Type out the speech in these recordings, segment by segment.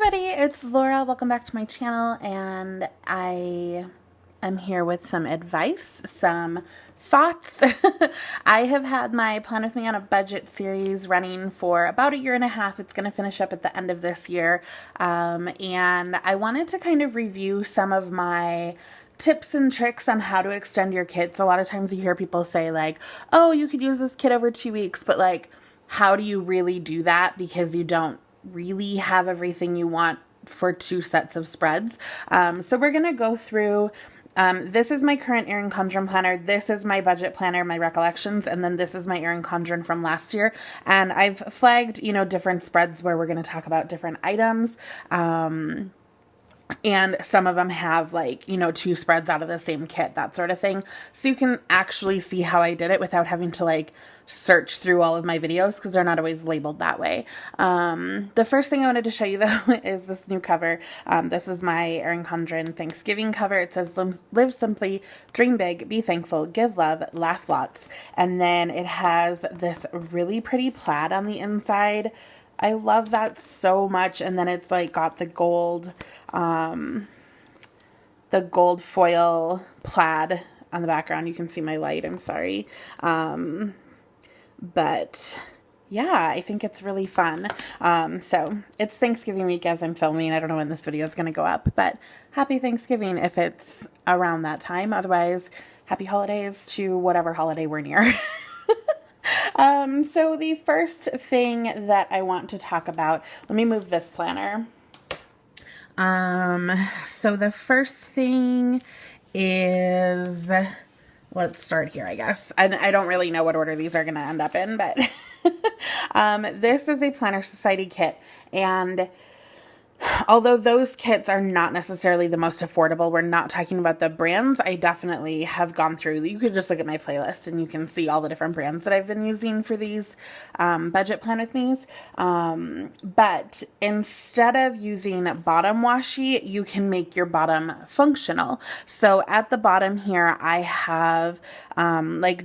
everybody, it's Laura. Welcome back to my channel, and I am here with some advice, some thoughts. I have had my Plan With Me on a Budget series running for about 1.5 years. It's going to finish up at the end of this year, and I wanted to kind of review some of my tips and tricks on how to extend your kits. A lot of times you hear people say like, oh, you could use this kit over 2 weeks, but like, how do you really do that? Because you don't really have everything you want for 2 sets of spreads. So we're going to go through, this is my current Erin Condren planner. This is my budget planner, my recollections. And then this is my Erin Condren from last year. And I've flagged, different spreads where we're going to talk about different items. And some of them have 2 spreads out of the same kit, that sort of thing. So you can actually see how I did it without having to search through all of my videos because they're not always labeled that way. The first thing I wanted to show you though is this new cover. This is my Erin Condren Thanksgiving cover. It says, live simply, dream big, be thankful, give love, laugh lots. And then it has this really pretty plaid on the inside. I love that so much. And then it's got the gold foil plaid on the background. You can see my light, I'm sorry. But yeah, I think it's really fun. So it's Thanksgiving week as I'm filming. I don't know when this video is going to go up, but happy Thanksgiving if it's around that time. Otherwise, happy holidays to whatever holiday we're near. So the first thing that I want to talk about, let me move this planner. So the first thing is, let's start here, I guess. I don't really know what order these are going to end up in, but this is a Planner Society kit. And although those kits are not necessarily the most affordable, we're not talking about the brands. I definitely have gone through, you could just look at my playlist and you can see all the different brands that I've been using for these budget Plan With Me's. But instead of using bottom washi, you can make your bottom functional. So at the bottom here, I have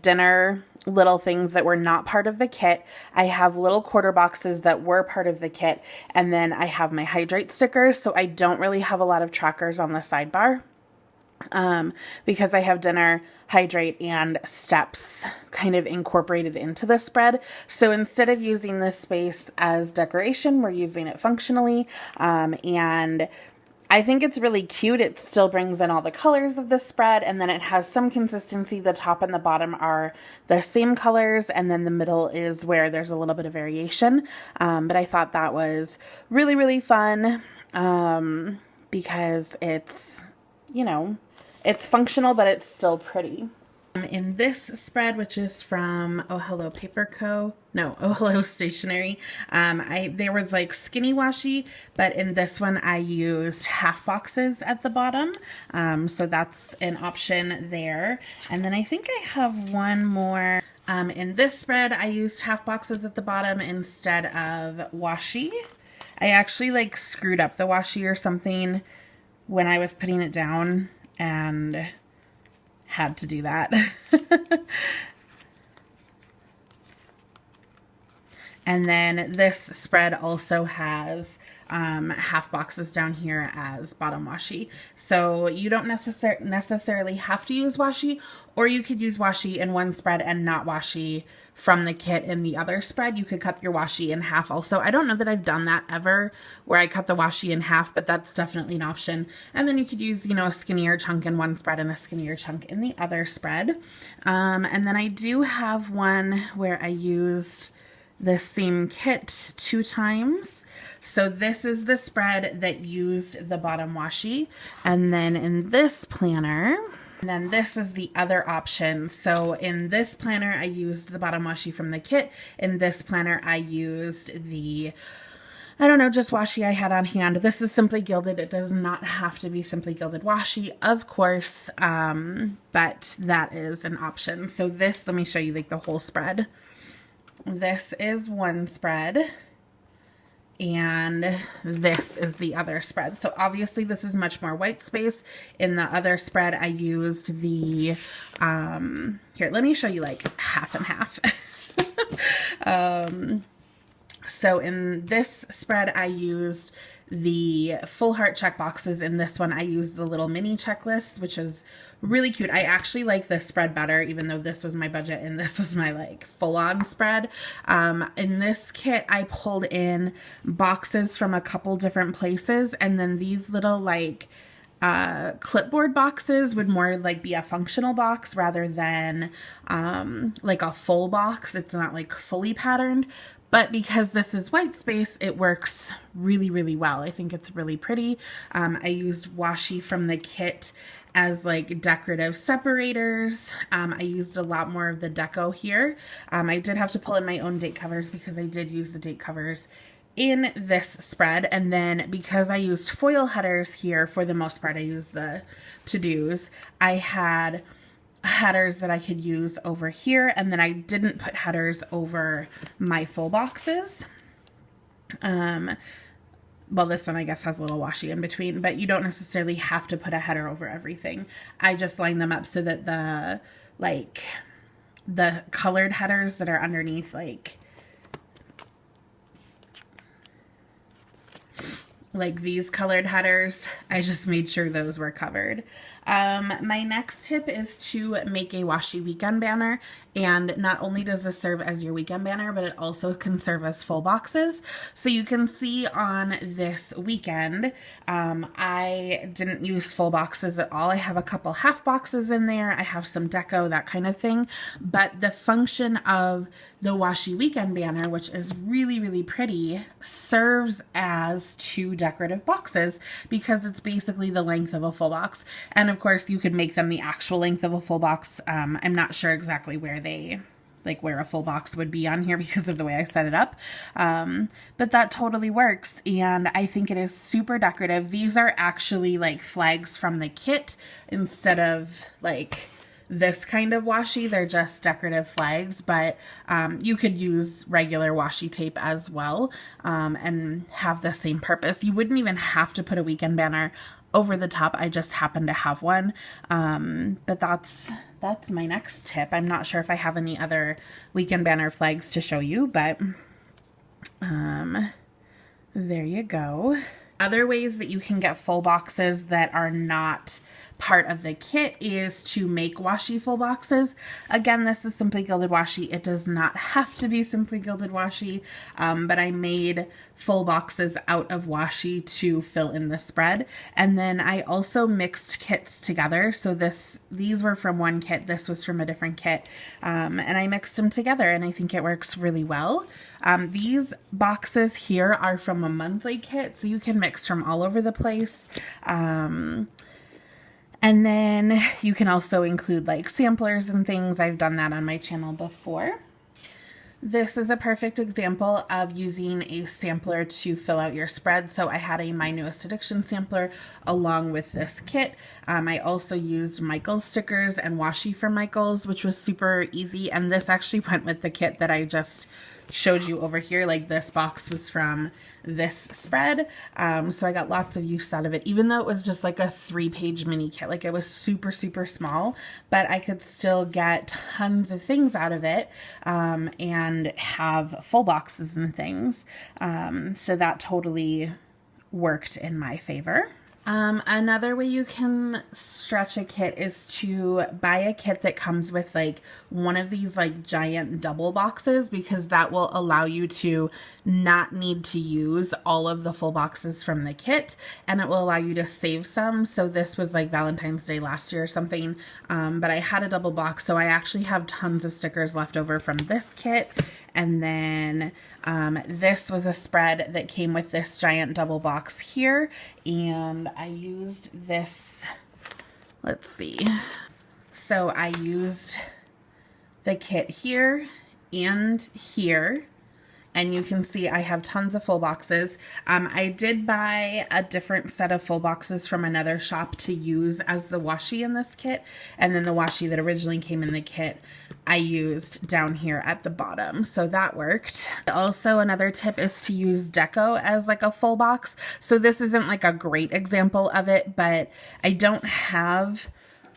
dinner little things that were not part of the kit. I have little quarter boxes that were part of the kit. And then I have my hydrate stickers. So I don't really have a lot of trackers on the sidebar. Because I have dinner, hydrate, and steps kind of incorporated into the spread. So instead of using this space as decoration, we're using it functionally. And I think it's really cute. It still brings in all the colors of the spread, and then it has some consistency. The top and the bottom are the same colors, and then the middle is where there's a little bit of variation. But I thought that was really, really fun because it's, it's functional, but it's still pretty. In this spread, which is from Oh Hello Paper Co. No, Oh Hello Stationery. There was skinny washi, but in this one I used half boxes at the bottom. So that's an option there. And then I think I have one more. In this spread, I used half boxes at the bottom instead of washi. I actually screwed up the washi or something when I was putting it down and had to do that. And then this spread also has half boxes down here as bottom washi. So you don't necessarily have to use washi, or you could use washi in one spread and not washi from the kit in the other spread. You could cut your washi in half also. I don't know that I've done that ever where I cut the washi in half, but that's definitely an option. And then you could use, a skinnier chunk in one spread and a skinnier chunk in the other spread. And then I do have one where I used the same kit 2 times. So this is the spread that used the bottom washi. And then in this planner, and then this is the other option. So in this planner, I used the bottom washi from the kit. In this planner, I used the, just washi I had on hand. This is Simply Gilded. It does not have to be Simply Gilded washi, of course, but that is an option. So this, let me show you the whole spread. This is one spread, and this is the other spread. So obviously this is much more white space. In the other spread, I used the, here, let me show you half and half. So in this spread, I used the full heart check boxes. In this one, I used the little mini checklist, which is really cute. I actually like this spread better, even though this was my budget and this was my like full-on spread. In this kit, I pulled in boxes from a couple different places, and then these little like clipboard boxes would more like be a functional box rather than like a full box. It's not like fully patterned, but because this is white space, it works really, really well. I think it's really pretty. I used washi from the kit as like decorative separators. I used a lot more of the deco here. I did have to pull in my own date covers because I did use the date covers in this spread. And then because I used foil headers here, for the most part, I used the to-dos. I had headers that I could use over here, and then I didn't put headers over my full boxes. Well, this one I guess has a little washi in between, but you don't necessarily have to put a header over everything. I just line them up so that the colored headers that are underneath, like these colored headers, I just made sure those were covered. My next tip is to make a washi weekend banner, and not only does this serve as your weekend banner, but it also can serve as full boxes. So you can see on this weekend, I didn't use full boxes at all. I have a couple half boxes in there. I have some deco, that kind of thing. But the function of the washi weekend banner, which is really, really pretty, serves as 2 decorative boxes because it's basically the length of a full box. And of course you could make them the actual length of a full box. I'm not sure exactly where where a full box would be on here because of the way I set it up. But that totally works. And I think it is super decorative. These are actually like flags from the kit instead of like this kind of washi. They're just decorative flags, but you could use regular washi tape as well and have the same purpose. You wouldn't even have to put a weekend banner over the top. I just happen to have one. But that's my next tip. I'm not sure if I have any other weekend banner flags to show you, but there you go. Other ways that you can get full boxes that are not part of the kit is to make washi full boxes. Again, this is Simply Gilded Washi. It does not have to be Simply Gilded Washi, but I made full boxes out of washi to fill in the spread. And then I also mixed kits together. So these were from one kit, this was from a different kit, and I mixed them together, and I think it works really well. These boxes here are from a monthly kit, so you can mix from all over the place. And then you can also include like samplers and things. I've done that on my channel before. This is a perfect example of using a sampler to fill out your spread. So I had a My Newest Addiction sampler along with this kit. I also used Michael's stickers and washi from Michael's, which was super easy. And this actually went with the kit that I just showed you over here. Like this box was from this spread. So I got lots of use out of it, even though it was just like a 3-page mini kit. Like it was super, super small, but I could still get tons of things out of it and have full boxes and things. So that totally worked in my favor. Another way you can stretch a kit is to buy a kit that comes with like one of these like giant double boxes, because that will allow you to not need to use all of the full boxes from the kit, and it will allow you to save some. So this was like Valentine's Day last year or something, but I had a double box, so I actually have tons of stickers left over from this kit. And then this was a spread that came with this giant double box here, and I used this, let's see, so I used the kit here and here, and you can see I have tons of full boxes. I did buy a different set of full boxes from another shop to use as the washi in this kit, and then the washi that originally came in the kit I used down here at the bottom, so that worked. Also, another tip is to use deco as like a full box. So this isn't like a great example of it, but I don't have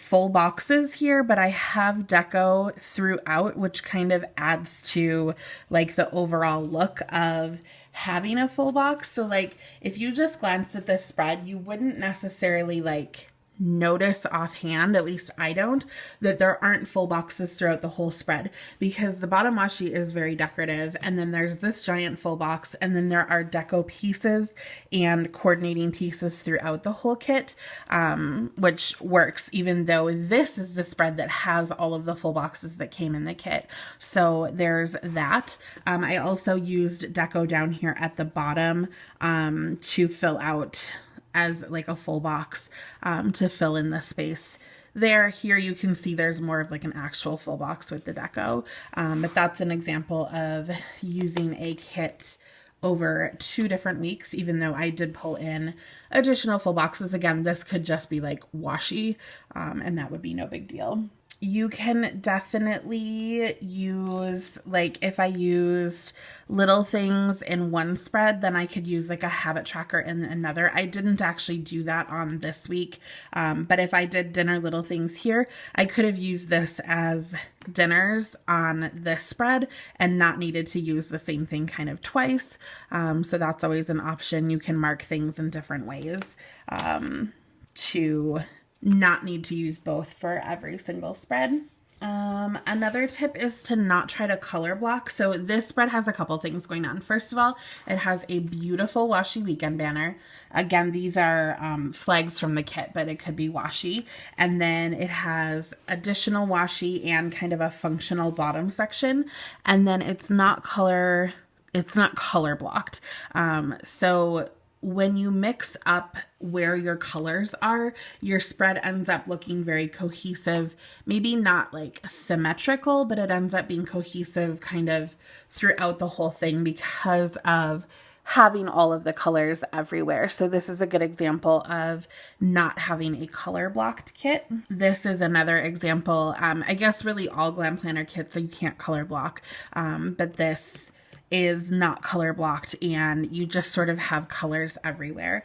full boxes here, but I have deco throughout, which kind of adds to like the overall look of having a full box. So like if you just glanced at this spread, you wouldn't necessarily like notice offhand, at least I don't, that there aren't full boxes throughout the whole spread, because the bottom washi is very decorative, and then there's this giant full box, and then there are deco pieces and coordinating pieces throughout the whole kit, which works even though this is the spread that has all of the full boxes that came in the kit. So there's that. I also used deco down here at the bottom to fill out as like a full box to fill in the space there. Here you can see there's more of like an actual full box with the deco, but that's an example of using a kit over 2 different weeks, even though I did pull in additional full boxes. Again, this could just be like washi, and that would be no big deal. You can definitely use, like if I used little things in one spread, then I could use like a habit tracker in another. I didn't actually do that on this week, but if I did dinner little things here, I could have used this as dinners on this spread and not needed to use the same thing kind of twice. So that's always an option. You can mark things in different ways to not need to use both for every single spread. Another tip is to not try to color block. So this spread has a couple things going on. First of all, it has a beautiful washi weekend banner. Again, these are flags from the kit, but it could be washi. And then it has additional washi and kind of a functional bottom section. And then it's not color blocked. So when you mix up where your colors are, your spread ends up looking very cohesive, maybe not like symmetrical, but it ends up being cohesive kind of throughout the whole thing because of having all of the colors everywhere. So this is a good example of not having a color blocked kit. This is another example. I guess really all Glam Planner kits, so you can't color block, but this is not color blocked and you just sort of have colors everywhere.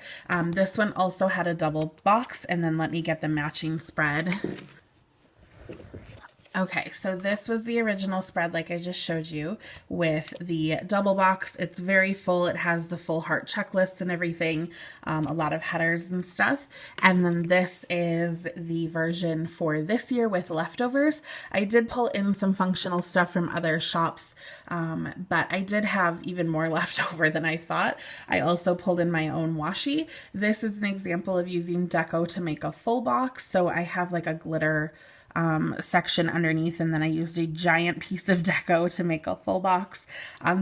This one also had a double box, and then let me get the matching spread. Okay, so this was the original spread like I just showed you with the double box. It's very full. It has the full heart checklist and everything, a lot of headers and stuff. And then this is the version for this year with leftovers. I did pull in some functional stuff from other shops, but I did have even more left over than I thought. I also pulled in my own washi. This is an example of using deco to make a full box. So I have like a glitter section underneath, and then I used a giant piece of deco to make a full box.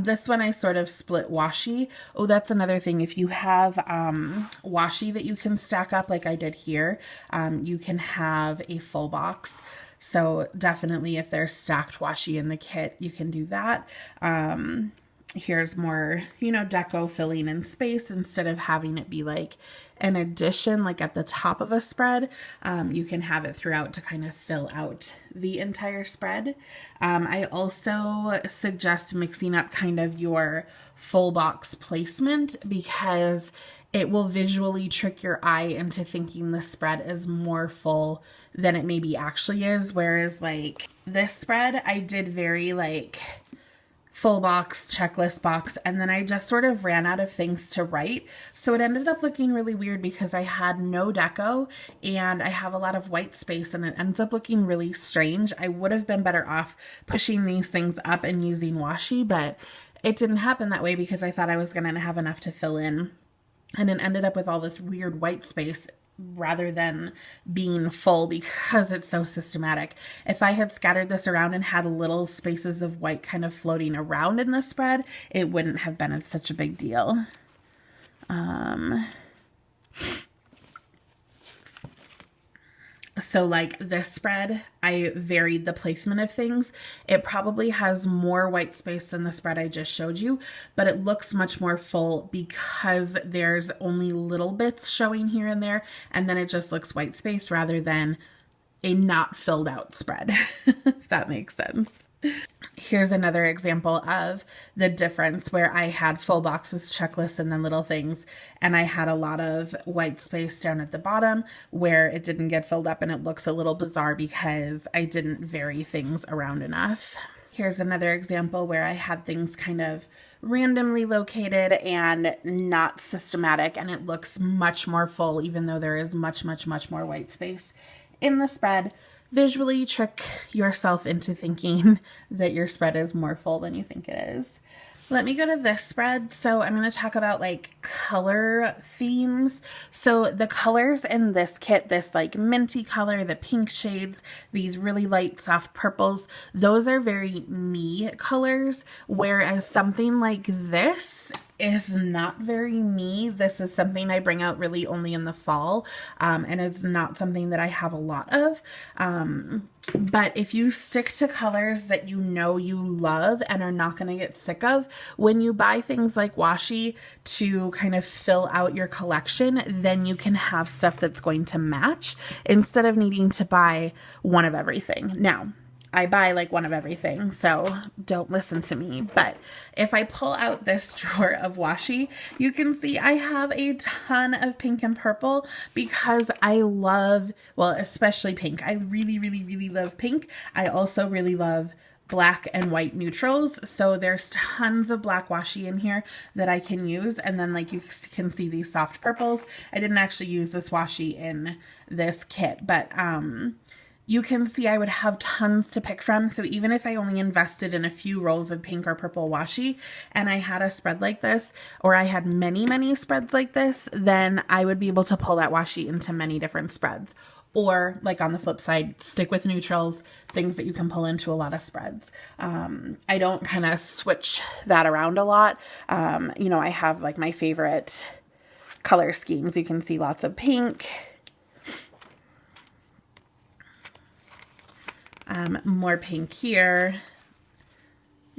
This one I sort of split washi. Oh, that's another thing. If you have washi that you can stack up like I did here, you can have a full box. So definitely if there's stacked washi in the kit, you can do that. Here's more, deco filling in space instead of having it be like an addition like at the top of a spread. You can have it throughout to kind of fill out the entire spread. I also suggest mixing up kind of your full box placement, because it will visually trick your eye into thinking the spread is more full than it maybe actually is. Whereas like this spread, I did very like full box, checklist box, and then I just sort of ran out of things to write. So it ended up looking really weird because I had no deco and I have a lot of white space, and it ends up looking really strange. I would have been better off pushing these things up and using washi, but it didn't happen that way because I thought I was going to have enough to fill in, and it ended up with all this weird white space rather than being full because it's so systematic. If I had scattered this around and had little spaces of white kind of floating around in the spread, it wouldn't have been such a big deal. So like this spread, I varied the placement of things. It probably has more white space than the spread I just showed you, but it looks much more full because there's only little bits showing here and there, and then it just looks white space rather than a not filled out spread, if that makes sense. Here's another example of the difference where I had full boxes, checklists, and then little things, and I had a lot of white space down at the bottom where it didn't get filled up, and it looks a little bizarre because I didn't vary things around enough. Here's another example where I had things kind of randomly located and not systematic, and it looks much more full even though there is much more white space in the spread. Visually trick yourself into thinking that your spread is more full than you think it is. Let me go to this spread. So I'm going to talk about like color themes. So the colors in this kit, this like minty color, the pink shades, these really light soft purples, those are very me colors, whereas something like this is not very me. This is something I bring out really only in the fall, and it's not something that I have a lot of. But if you stick to colors that you know you love and are not going to get sick of, when you buy things like washi to kind of fill out your collection, then you can have stuff that's going to match instead of needing to buy one of everything. Now, I buy like one of everything, so don't listen to me. But if I pull out this drawer of washi, you can see I have a ton of pink and purple because I love, well, especially pink. I really love pink. I also really love black and white neutrals. So there's tons of black washi in here that I can use. And then like you can see these soft purples. I didn't actually use this washi in this kit, but you can see I would have tons to pick from. So even if I only invested in a few rolls of pink or purple washi and I had a spread like this, or I had many spreads like this, then I would be able to pull that washi into many different spreads. Or like on the flip side, stick with neutrals, things that you can pull into a lot of spreads. I don't kind of switch that around a lot. You know, I have like my favorite color schemes. You can see lots of pink, more pink here.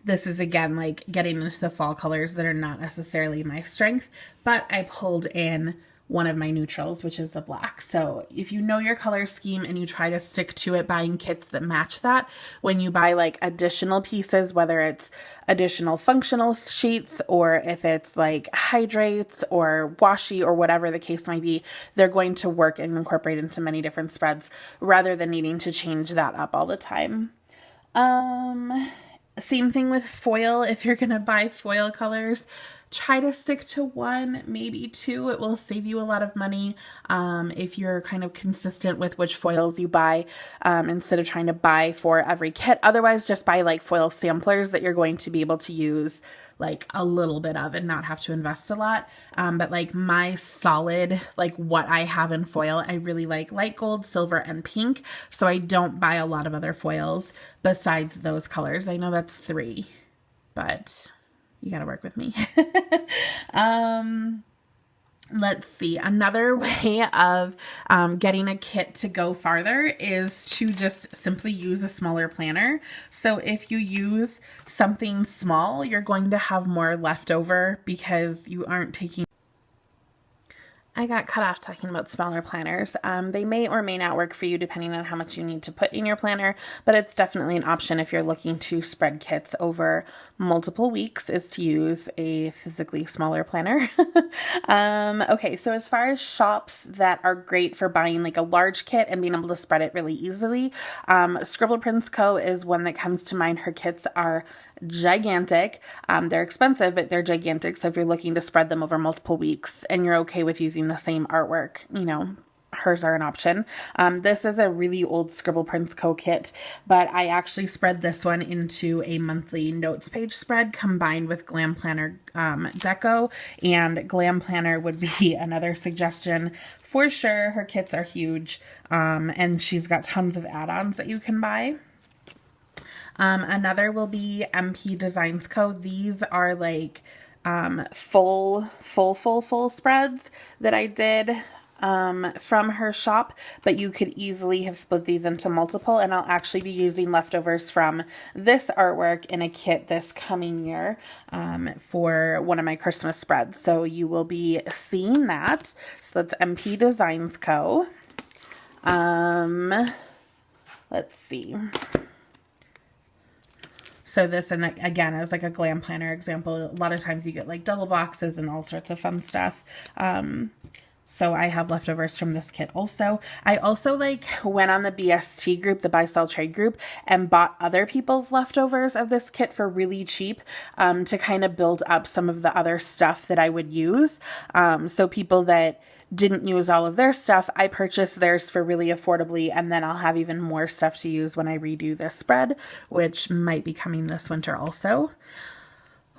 This is again like getting into the fall colors that are not necessarily my strength, but I pulled in one of my neutrals, which is a black. So if you know your color scheme and you try to stick to it, buying kits that match that, when you buy like additional pieces, whether it's additional functional sheets or if it's like hydrates or washi or whatever the case might be, they're going to work and incorporate into many different spreads rather than needing to change that up all the time. Same thing with foil. If you're going to buy foil colors, try to stick to one, maybe two. It will save you a lot of money if you're kind of consistent with which foils you buy instead of trying to buy for every kit. Otherwise, just buy like foil samplers that you're going to be able to use like a little bit of and not have to invest a lot. But like my solid, like what I have in foil, I really like light gold, silver, and pink. So I don't buy a lot of other foils besides those colors. I know that's 3, but you got to work with me. Let's see. Another way of getting a kit to go farther is to just simply use a smaller planner. So if you use something small, you're going to have more left over because you aren't taking... I got cut off talking about smaller planners. They may or may not work for you depending on how much you need to put in your planner, but it's definitely an option if you're looking to spread kits over multiple weeks, is to use a physically smaller planner. Okay, so as far as shops that are great for buying like a large kit and being able to spread it really easily, Scribble Prints Co. is one that comes to mind. Her kits are gigantic. They're expensive, but they're gigantic. So if you're looking to spread them over multiple weeks and you're okay with using the same artwork, you know, hers are an option. This is a really old Scribble Prints Co. kit, but I actually spread this one into a monthly notes page spread combined with Glam Planner deco, and Glam Planner would be another suggestion for sure. Her kits are huge, and she's got tons of add-ons that you can buy. Another will be MP Designs Co. These are like full spreads that I did from her shop, but you could easily have split these into multiple, and I'll actually be using leftovers from this artwork in a kit this coming year for one of my Christmas spreads. So you will be seeing that. So that's MP Designs Co. let's see. So this, and again, is like a glam planner example. A lot of times you get like double boxes and all sorts of fun stuff. So I have leftovers from this kit also. I also like went on the BST group, the buy sell trade group, and bought other people's leftovers of this kit for really cheap to kind of build up some of the other stuff that I would use. So people that didn't use all of their stuff, I purchased theirs for really affordably, and then I'll have even more stuff to use when I redo this spread, which might be coming this winter also.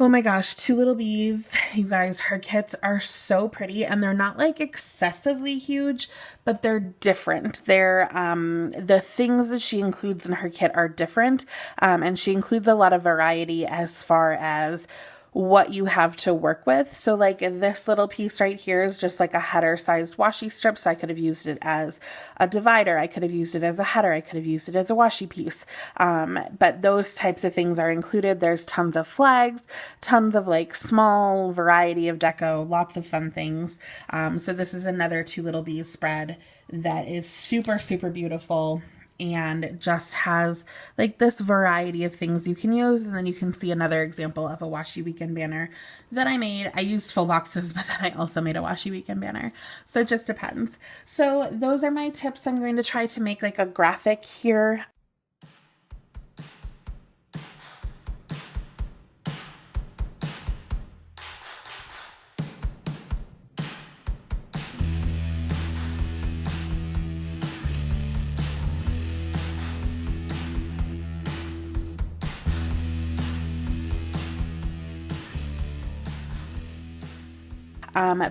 Oh my gosh, Two Little Bees, you guys, her kits are so pretty, and they're not like excessively huge, but they're different. They're, the things that she includes in her kit are different, and she includes a lot of variety as far as what you have to work with. So like this little piece right here is just like a header sized washi strip. So I could have used it as a divider. I could have used it as a header. I could have used it as a washi piece. But those types of things are included. There's tons of flags, tons of like small variety of deco, lots of fun things. So this is another Two Little Bees spread that is super, super beautiful. And just has like this variety of things you can use. And then you can see another example of a washi weekend banner that I made. I used full boxes, but then I also made a washi weekend banner. So it just depends. So those are my tips. I'm going to try to make like a graphic here.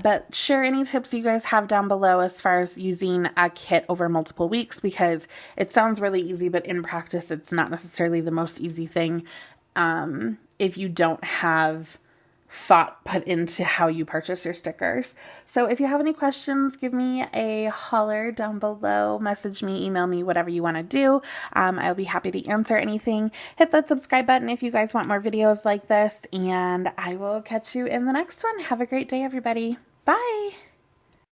But share any tips you guys have down below as far as using a kit over multiple weeks, because it sounds really easy, but in practice, it's not necessarily the most easy thing if you don't have thought put into how you purchase your stickers. So if you have any questions, give me a holler down below, message me, email me, whatever you want to do. I'll be happy to answer anything. Hit that subscribe button if you guys want more videos like this, and I will catch you in the next one. Have a great day, everybody. Bye.